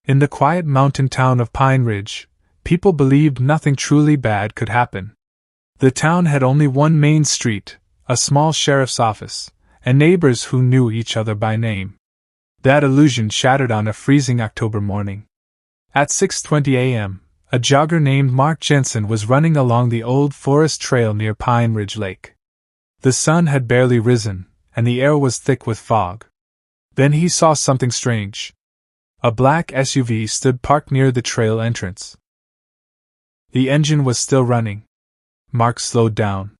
In the quiet mountain town of Pine Ridge, people believed nothing truly bad could happen. The town had only one main street, a small sheriff's office, and neighbors who knew each other by name. That illusion shattered on a freezing October morning. At 6:20 a.m., a jogger named Mark Jensen was running along the old forest trail near Pine Ridge Lake. The sun had barely risen, and the air was thick with fog. Then he saw something strange. A black SUV stood parked near the trail entrance. The engine was still running. Mark slowed down.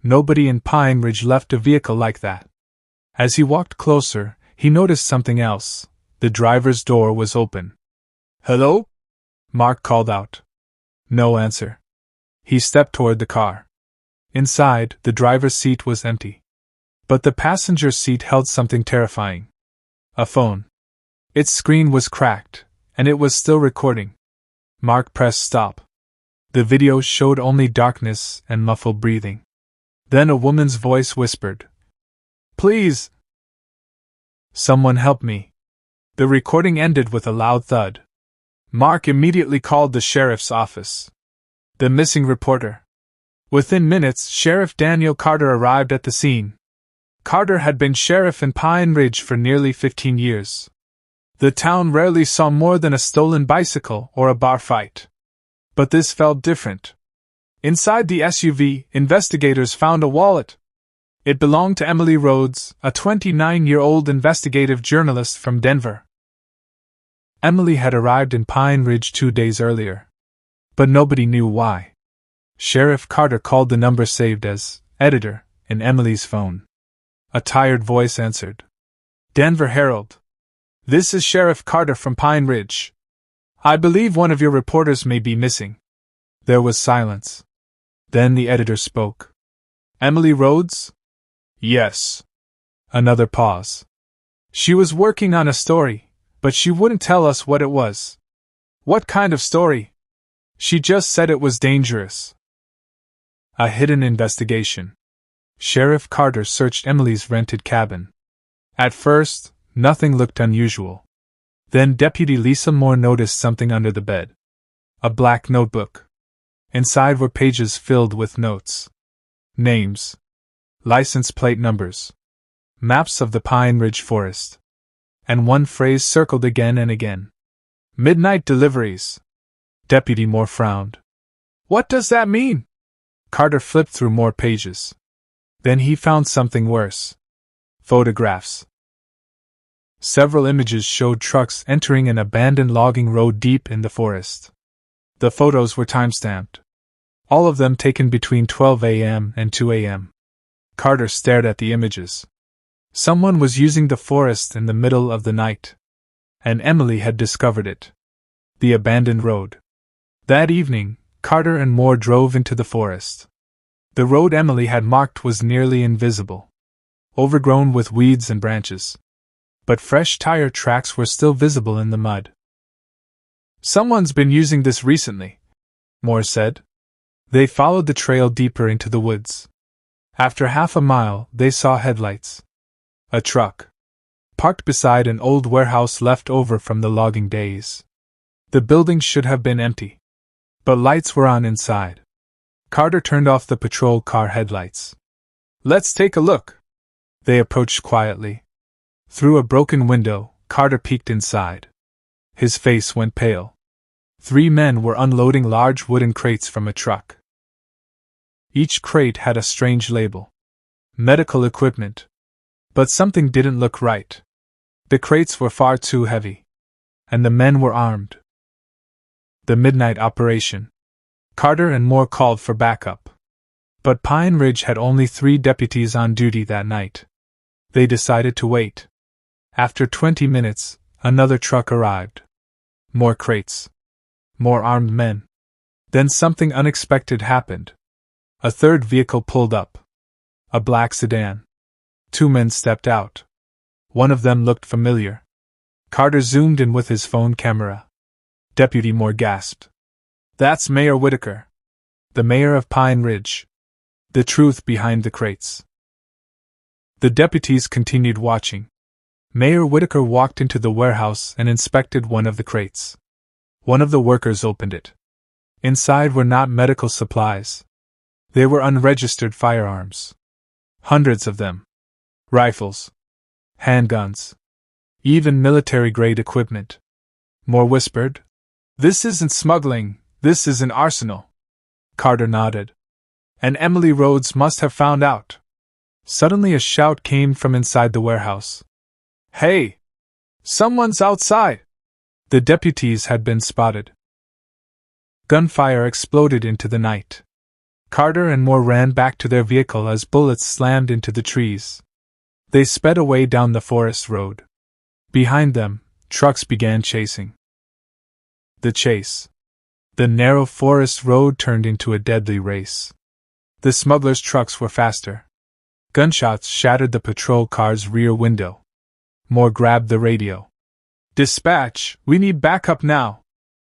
Nobody in Pine Ridge left a vehicle like that. As he walked closer, he noticed something else. The driver's door was open. "Hello?" Mark called out. No answer. He stepped toward the car. Inside, the driver's seat was empty. But the passenger seat held something terrifying. A phone. Its screen was cracked, and it was still recording. Mark pressed stop. The video showed only darkness and muffled breathing. Then a woman's voice whispered, "Please! Someone help me." The recording ended with a loud thud. Mark immediately called the sheriff's office. The missing reporter. Within minutes, Sheriff Daniel Carter arrived at the scene. Carter had been sheriff in Pine Ridge for nearly 15 years. The town rarely saw more than a stolen bicycle or a bar fight. But this felt different. Inside the SUV, investigators found a wallet. It belonged to Emily Rhodes, a 29-year-old investigative journalist from Denver. Emily had arrived in Pine Ridge 2 days earlier. But nobody knew why. Sheriff Carter called the number saved as editor in Emily's phone. A tired voice answered. "Denver Herald. This is Sheriff Carter from Pine Ridge. I believe one of your reporters may be missing." There was silence. Then the editor spoke. "Emily Rhodes?" "Yes." Another pause. "She was working on a story, but she wouldn't tell us what it was." "What kind of story?" "She just said it was dangerous." A hidden investigation. Sheriff Carter searched Emily's rented cabin. At first, nothing looked unusual. Then Deputy Lisa Moore noticed something under the bed. A black notebook. Inside were pages filled with notes. Names. License plate numbers. Maps of the Pine Ridge Forest. And one phrase circled again and again. "Midnight deliveries." Deputy Moore frowned. "What does that mean?" Carter flipped through more pages. Then he found something worse. Photographs. Several images showed trucks entering an abandoned logging road deep in the forest. The photos were timestamped. All of them taken between 12 a.m. and 2 a.m. Carter stared at the images. Someone was using the forest in the middle of the night. And Emily had discovered it. The abandoned road. That evening, Carter and Moore drove into the forest. The road Emily had marked was nearly invisible. Overgrown with weeds and branches. But fresh tire tracks were still visible in the mud. "Someone's been using this recently," Moore said. They followed the trail deeper into the woods. After half a mile, they saw headlights. A truck. Parked beside an old warehouse left over from the logging days. The building should have been empty. But lights were on inside. Carter turned off the patrol car headlights. "Let's take a look." They approached quietly. Through a broken window, Carter peeked inside. His face went pale. 3 men were unloading large wooden crates from a truck. Each crate had a strange label. Medical equipment. But something didn't look right. The crates were far too heavy. And the men were armed. The midnight operation. Carter and Moore called for backup. But Pine Ridge had only 3 deputies on duty that night. They decided to wait. After 20 minutes, another truck arrived. More crates. More armed men. Then something unexpected happened. A third vehicle pulled up. A black sedan. 2 men stepped out. One of them looked familiar. Carter zoomed in with his phone camera. Deputy Moore gasped. "That's Mayor Whitaker. The mayor of Pine Ridge. The truth behind the crates." The deputies continued watching. Mayor Whitaker walked into the warehouse and inspected one of the crates. One of the workers opened it. Inside were not medical supplies. They were unregistered firearms. Hundreds of them. Rifles. Handguns. Even military-grade equipment. Moore whispered, "This isn't smuggling, this is an arsenal." Carter nodded. And Emily Rhodes must have found out. Suddenly a shout came from inside the warehouse. "Hey! Someone's outside!" The deputies had been spotted. Gunfire exploded into the night. Carter and Moore ran back to their vehicle as bullets slammed into the trees. They sped away down the forest road. Behind them, trucks began chasing. The chase. The narrow forest road turned into a deadly race. The smugglers' trucks were faster. Gunshots shattered the patrol car's rear window. Moore grabbed the radio. "Dispatch, we need backup now."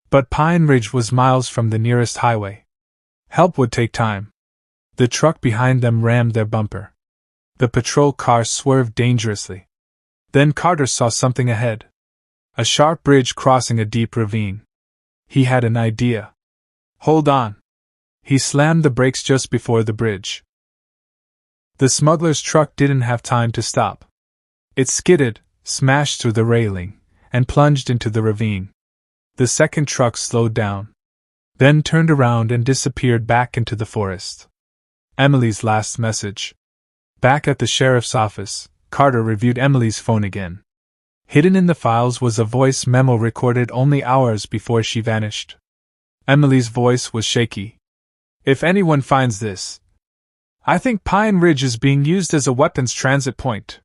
But Pine Ridge was miles from the nearest highway. Help would take time. The truck behind them rammed their bumper. The patrol car swerved dangerously. Then Carter saw something ahead. A sharp bridge crossing a deep ravine. He had an idea. "Hold on." He slammed the brakes just before the bridge. The smuggler's truck didn't have time to stop. It skidded, smashed through the railing, and plunged into the ravine. The second truck slowed down, then turned around and disappeared back into the forest. Emily's last message. Back at the sheriff's office, Carter reviewed Emily's phone again. Hidden in the files was a voice memo recorded only hours before she vanished. Emily's voice was shaky. "If anyone finds this, I think Pine Ridge is being used as a weapons transit point.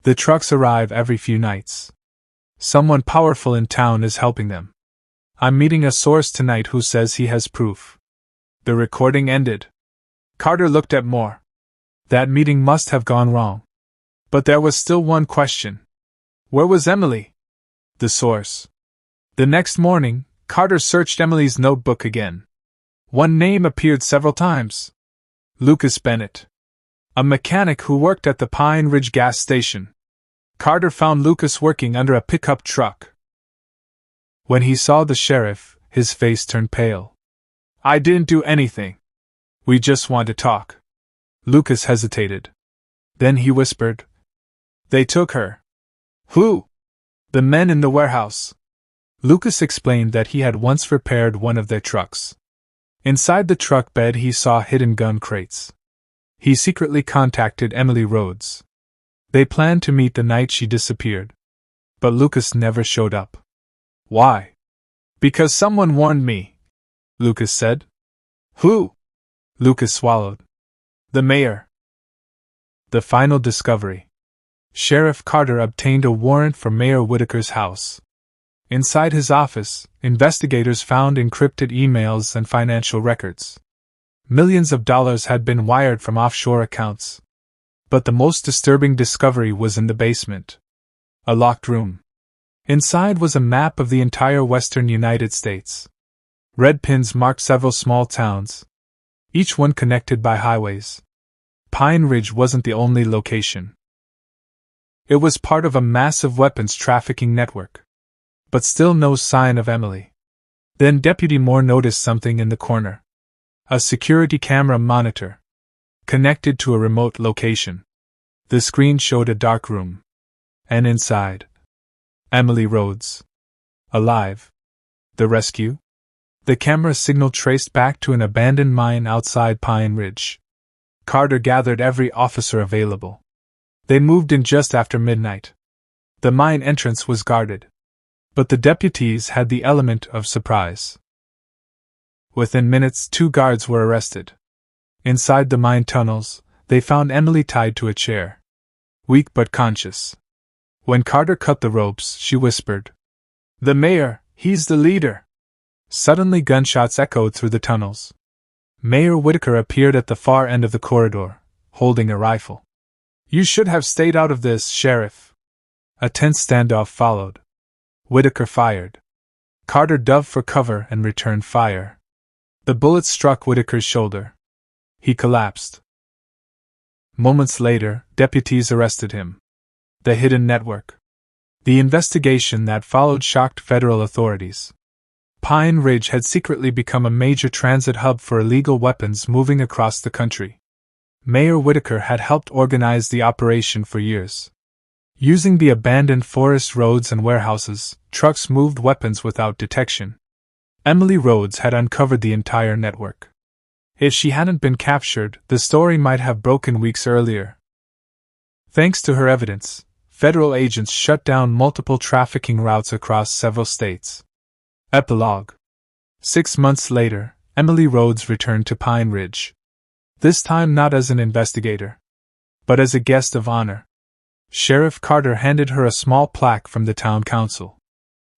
The trucks arrive every few nights. Someone powerful in town is helping them. I'm meeting a source tonight who says he has proof." The recording ended. Carter looked at Moore. That meeting must have gone wrong. But there was still one question. Where was Emily? The source. The next morning, Carter searched Emily's notebook again. One name appeared several times. Lucas Bennett. A mechanic who worked at the Pine Ridge gas station. Carter found Lucas working under a pickup truck. When he saw the sheriff, his face turned pale. "I didn't do anything. We just want to talk." Lucas hesitated. Then he whispered, "They took her." "Who?" "The men in the warehouse." Lucas explained that he had once repaired one of their trucks. Inside the truck bed he saw hidden gun crates. He secretly contacted Emily Rhodes. They planned to meet the night she disappeared. But Lucas never showed up. "Why?" "Because someone warned me," Lucas said. "Who?" Lucas swallowed. "The mayor." The final discovery. Sheriff Carter obtained a warrant for Mayor Whitaker's house. Inside his office, investigators found encrypted emails and financial records. Millions of dollars had been wired from offshore accounts. But the most disturbing discovery was in the basement. A locked room. Inside was a map of the entire western United States. Red pins marked several small towns, each one connected by highways. Pine Ridge wasn't the only location. It was part of a massive weapons trafficking network. But still no sign of Emily. Then Deputy Moore noticed something in the corner. A security camera monitor. Connected to a remote location. The screen showed a dark room. And inside, Emily Rhodes. Alive. The rescue? The camera signal traced back to an abandoned mine outside Pine Ridge. Carter gathered every officer available. They moved in just after midnight. The mine entrance was guarded. But the deputies had the element of surprise. Within minutes, 2 guards were arrested. Inside the mine tunnels, they found Emily tied to a chair. Weak but conscious. When Carter cut the ropes, she whispered, "The mayor, he's the leader." Suddenly gunshots echoed through the tunnels. Mayor Whitaker appeared at the far end of the corridor, holding a rifle. "You should have stayed out of this, Sheriff." A tense standoff followed. Whitaker fired. Carter dove for cover and returned fire. The bullet struck Whitaker's shoulder. He collapsed. Moments later, deputies arrested him. The hidden network. The investigation that followed shocked federal authorities. Pine Ridge had secretly become a major transit hub for illegal weapons moving across the country. Mayor Whitaker had helped organize the operation for years. Using the abandoned forest roads and warehouses, trucks moved weapons without detection. Emily Rhodes had uncovered the entire network. If she hadn't been captured, the story might have broken weeks earlier. Thanks to her evidence, federal agents shut down multiple trafficking routes across several states. Epilogue. 6 months later, Emily Rhodes returned to Pine Ridge. This time not as an investigator, but as a guest of honor. Sheriff Carter handed her a small plaque from the town council.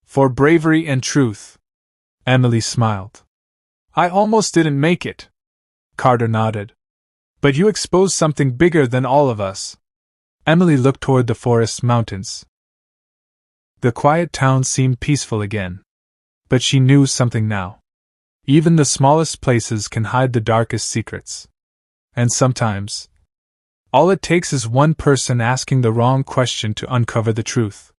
For bravery and truth. Emily smiled. I almost didn't make it. Carter nodded. But you exposed something bigger than all of us. Emily looked toward the forest mountains. The quiet town seemed peaceful again. But she knew something now. Even the smallest places can hide the darkest secrets. And sometimes, all it takes is one person asking the wrong question to uncover the truth.